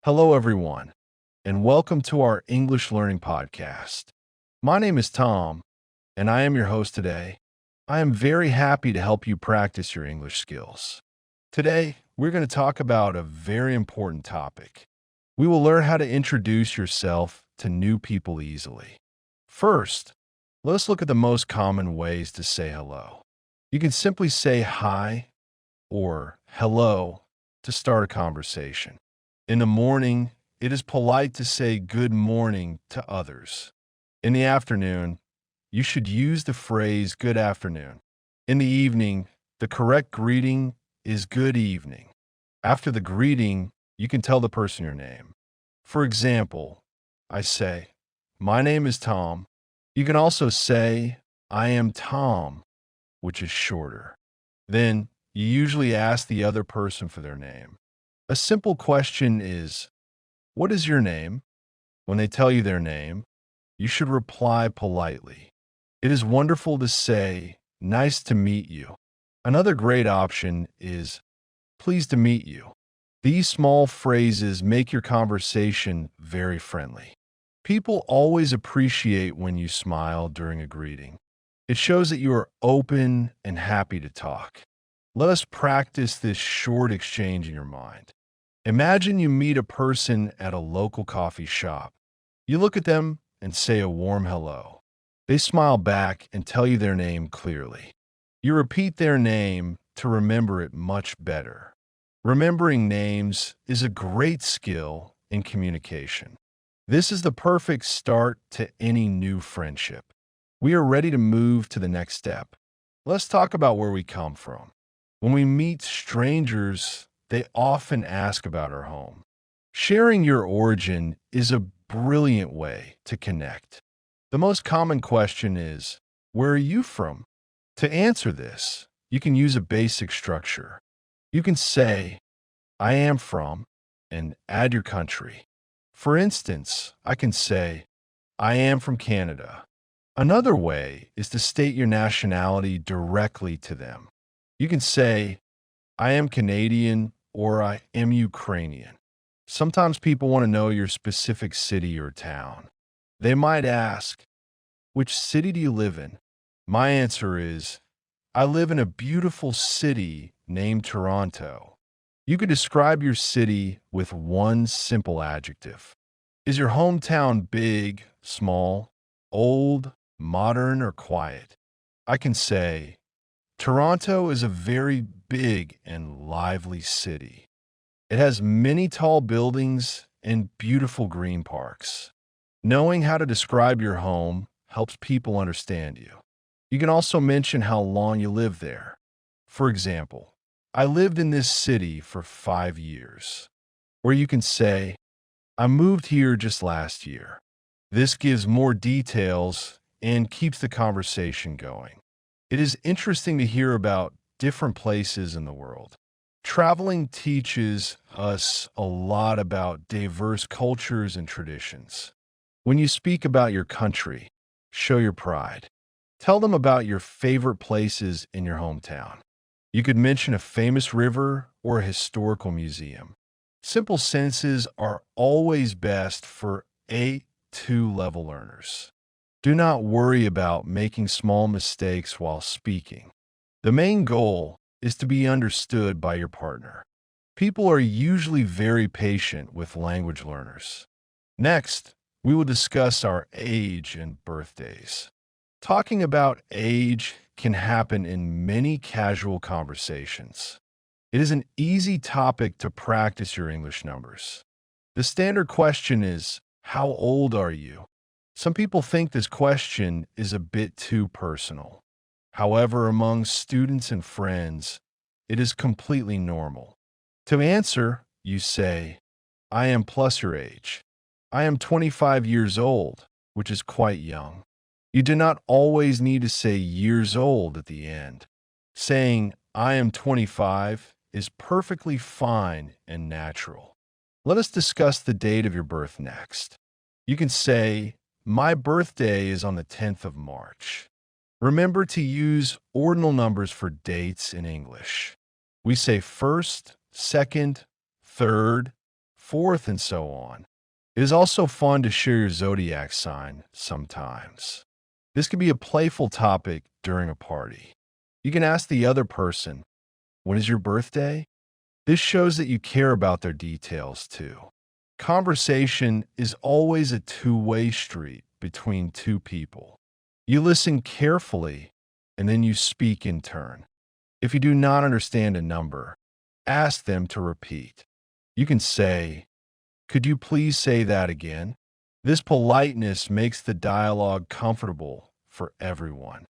Hello, everyone, and welcome to our English Learning Podcast. My name is Tom, and I am your host today. I am very happy to help you practice your English skills. Today, we're going to talk about a very important topic. We will learn how to introduce yourself to new people easily. First, let's look at the most common ways to say hello. You can simply say hi or hello to start a conversation. In the morning, it is polite to say good morning to others. In the afternoon, you should use the phrase good afternoon. In the evening, the correct greeting is good evening. After the greeting, you can tell the person your name. For example, I say, my name is Tom. You can also say, I am Tom, which is shorter. Then you usually ask the other person for their name. A simple question is, what is your name? When they tell you their name, you should reply politely. It is wonderful to say, nice to meet you. Another great option is, pleased to meet you. These small phrases make your conversation very friendly. People always appreciate when you smile during a greeting. It shows that you are open and happy to talk. Let us practice this short exchange in your mind. Imagine you meet a person at a local coffee shop. You look at them and say a warm hello. They smile back and tell you their name clearly. You repeat their name to remember it much better. Remembering names is a great skill in communication. This is the perfect start to any new friendship. We are ready to move to the next step. Let's talk about where we come from. When we meet strangers, they often ask about our home. Sharing your origin is a brilliant way to connect. The most common question is, where are you from? To answer this, you can use a basic structure. You can say, I am from, and add your country. For instance, I can say, I am from Canada. Another way is to state your nationality directly to them. You can say, I am Canadian or I am Ukrainian. Sometimes people want to know your specific city or town. They might ask, which city do you live in? My answer is, I live in a beautiful city named Toronto. You could describe your city with one simple adjective. Is your hometown big, small, old, modern, or quiet? I can say, Toronto is a very big and lively city. It has many tall buildings and beautiful green parks. Knowing how to describe your home helps people understand you. You can also mention how long you live there. For example, I lived in this city for 5 years. Or you can say, I moved here just last year. This gives more details and keeps the conversation going. It is interesting to hear about different places in the world. Traveling teaches us a lot about diverse cultures and traditions. When you speak about your country, show your pride. Tell them about your favorite places in your hometown. You could mention a famous river or a historical museum. Simple sentences are always best for A2 level learners. Do not worry about making small mistakes while speaking. The main goal is to be understood by your partner. People are usually very patient with language learners. Next, we will discuss our age and birthdays. Talking about age can happen in many casual conversations. It is an easy topic to practice your English numbers. The standard question is, how old are you? Some people think this question is a bit too personal. However, among students and friends, it is completely normal. To answer, you say, I am plus your age. I am 25 years old, which is quite young. You do not always need to say years old at the end. Saying, I am 25 is perfectly fine and natural. Let us discuss the date of your birth next. You can say, my birthday is on the 10th of March. Remember to use ordinal numbers for dates in English. We say first, second, third, 4th, and so on. It is also fun to share your zodiac sign sometimes. This can be a playful topic during a party. You can ask the other person, "When is your birthday?" This shows that you care about their details too. Conversation is always a two-way street between two people. You listen carefully and then you speak in turn. If you do not understand a number, ask them to repeat. You can say, "Could you please say that again?" This politeness makes the dialogue comfortable for everyone.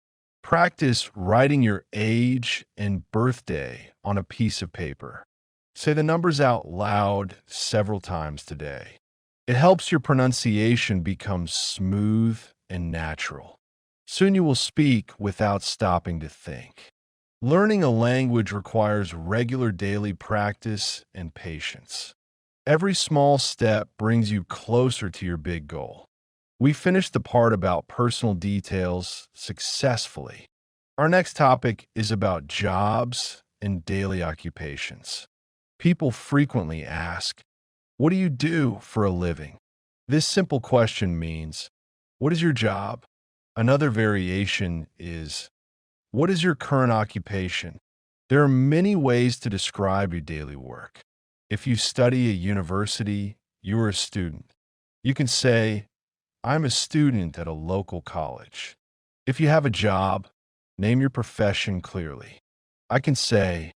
Practice writing your age and birthday on a piece of paper. Say the numbers out loud several times today. It helps your pronunciation become smooth and natural. Soon you will speak without stopping to think. Learning a language requires regular daily practice and patience. Every small step brings you closer to your big goal. We finished the part about personal details successfully. Our next topic is about jobs and daily occupations. People frequently ask, "What do you do for a living?" This simple question means, "What is your job?" Another variation is, "What is your current occupation?" There are many ways to describe your daily work. If you study at university, you are a student. You can say, "I'm a student at a local college." If you have a job, name your profession clearly. I can say,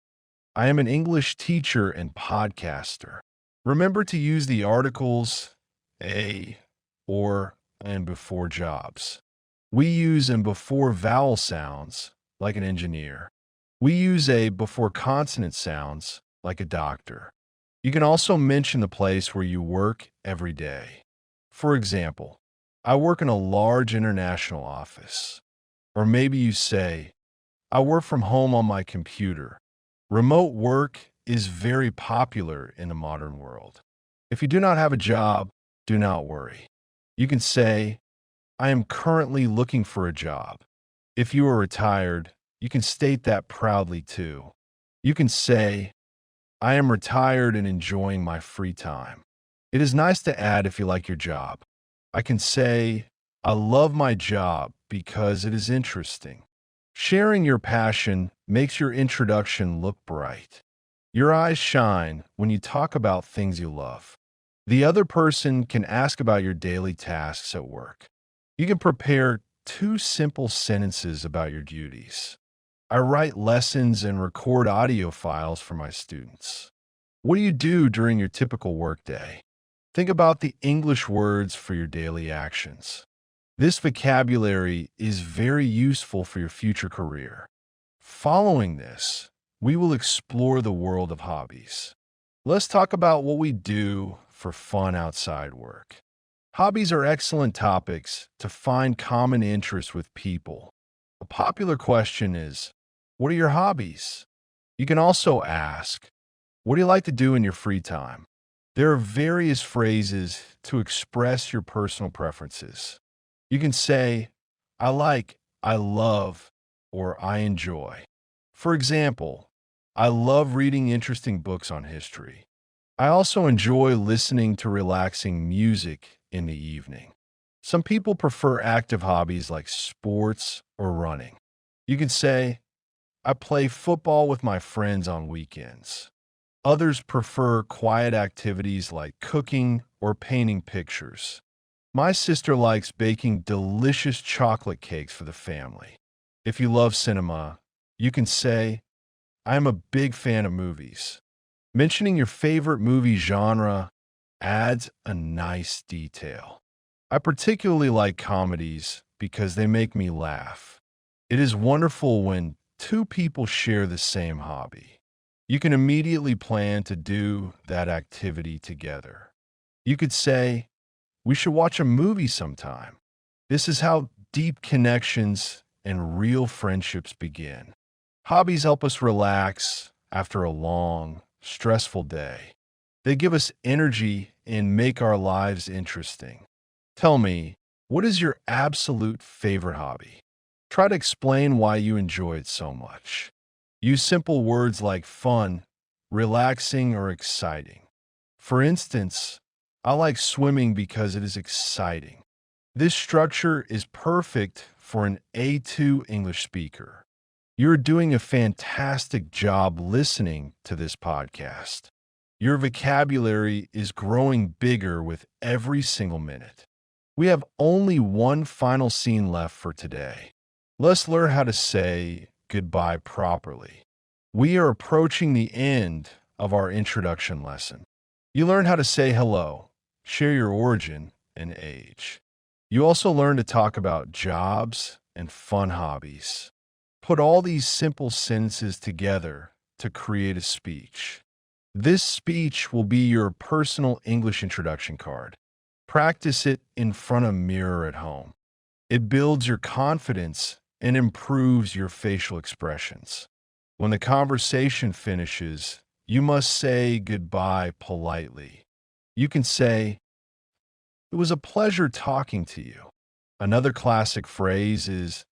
"I am an English teacher and podcaster." Remember to use the articles a, or, and before jobs. We use and before vowel sounds, like an engineer. We use a before consonant sounds, like a doctor. You can also mention the place where you work every day. For example, "I work in a large international office." Or maybe you say, "I work from home on my computer." Remote work is very popular in the modern world. If you do not have a job, do not worry. You can say, "I am currently looking for a job." If you are retired, you can state that proudly too. You can say, "I am retired and enjoying my free time." It is nice to add if you like your job. I can say, "I love my job because it is interesting." Sharing your passion makes your introduction look bright. Your eyes shine when you talk about things you love. The other person can ask about your daily tasks at work. You can prepare 2 simple sentences about your duties. "I write lessons and record audio files for my students." What do you do during your typical workday? Think about the English words for your daily actions. This vocabulary is very useful for your future career. Following this, we will explore the world of hobbies. Let's talk about what we do for fun outside work. Hobbies are excellent topics to find common interests with people. A popular question is, "What are your hobbies?" You can also ask, "What do you like to do in your free time?" There are various phrases to express your personal preferences. You can say, "I like," "I love," or "I enjoy." For example, "I love reading interesting books on history." I also enjoy listening to relaxing music in the evening. Some people prefer active hobbies like sports or running. You can say, "I play football with my friends on weekends." Others prefer quiet activities like cooking or painting pictures. My sister likes baking delicious chocolate cakes for the family. If you love cinema, you can say, "I am a big fan of movies." Mentioning your favorite movie genre adds a nice detail. I particularly like comedies because they make me laugh. It is wonderful when two people share the same hobby. You can immediately plan to do that activity together. You could say, "We should watch a movie sometime." This is how deep connections and real friendships begin. Hobbies help us relax after a long, stressful day. They give us energy and make our lives interesting. Tell me, what is your absolute favorite hobby? Try to explain why you enjoy it so much. Use simple words like fun, relaxing, or exciting. For instance, I like swimming because it is exciting. This structure is perfect for an A2 English speaker. You're doing a fantastic job listening to this podcast. Your vocabulary is growing bigger with every single minute. We have only one final scene left for today. Let's learn how to say goodbye properly. We are approaching the end of our introduction lesson. You learn how to say hello, share your origin and age. You also learn to talk about jobs and fun hobbies. Put all these simple sentences together to create a speech. This speech will be your personal English introduction card. Practice it in front of a mirror at home. It builds your confidence and improves your facial expressions. When the conversation finishes, you must say goodbye politely. You can say, "It was a pleasure talking to you." Another classic phrase is,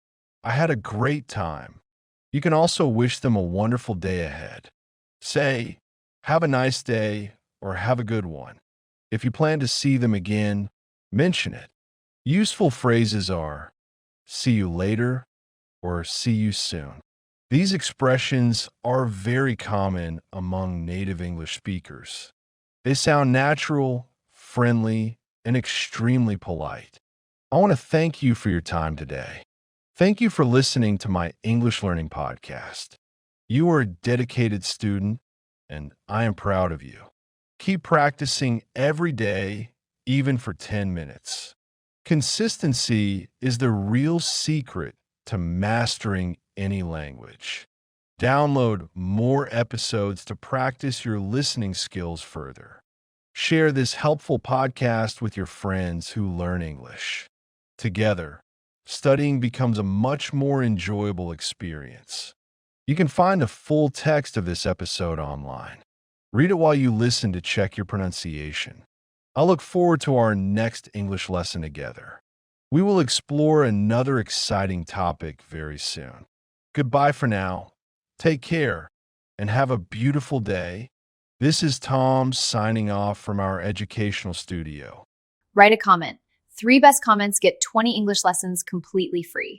"I had a great time." You can also wish them a wonderful day ahead. Say, "Have a nice day," or "Have a good one." If you plan to see them again, mention it. Useful phrases are, "See you later," or "See you soon." These expressions are very common among native English speakers. They sound natural, friendly, and extremely polite. I want to thank you for your time today. Thank you for listening to my English learning podcast. You are a dedicated student, and I am proud of you. Keep practicing every day, even for 10 minutes. Consistency is the real secret to mastering any language. Download more episodes to practice your listening skills further. Share this helpful podcast with your friends who learn English. Together, studying becomes a much more enjoyable experience. You can find the full text of this episode online. Read it while you listen to check your pronunciation. I look forward to our next English lesson together. We will explore another exciting topic very soon. Goodbye for now. Take care and have a beautiful day. This is Tom signing off from our educational studio. Write a comment. 3 best comments get 20 English lessons completely free.